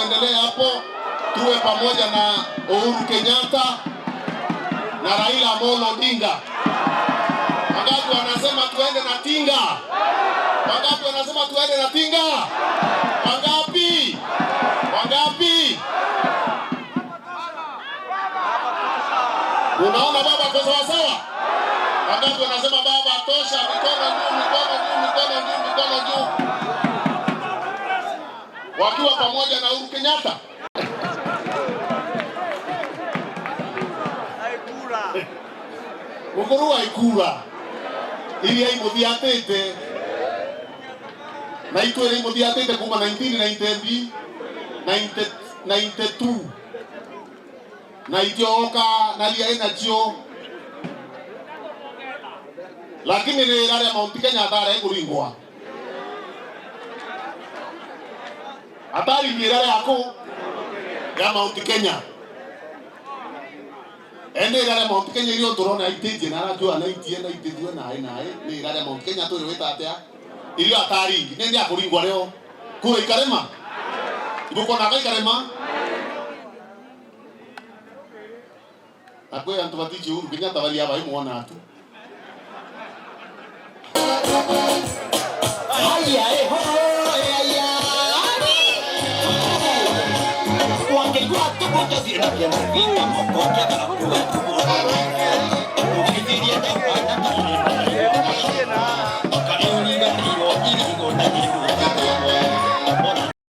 tuendelee hapo, tuwe pamoja na Uhuru Kenyatta na Raila Amolo Odinga. Wangapi wanasema tuende na Tinga? Wangapi wanasema tuende na Tinga? Wangapi? Wangapi? Unaona baba kwa sawa sawa? Wangapi wanasema baba tosha, mikono juu, mikono juu, mikono juu, mikono juu. Wakiwa pamoja na Uhuru Kenyatta. Ukuru wa ikura. Ili ya imuthiatete. Na itwere imuthiatete kuma 1992. Na itioka na lia enachio. Lakini ni rare Mount Kenya atare kuringwa. Atari ni rare yako ya Mount Kenya. Ene rare Mount Kenya ilio turona iteje na rajua na itie na itejwe na ni rare Mount Kenya tu weta atia ilio atari nende akuringwa leo kule Ikarema iguko na Ikarema akwe antu batiji Uhuru Kenyatta bali aba imuona atu haya haya wangekuwa tupo tazira pia na moko ya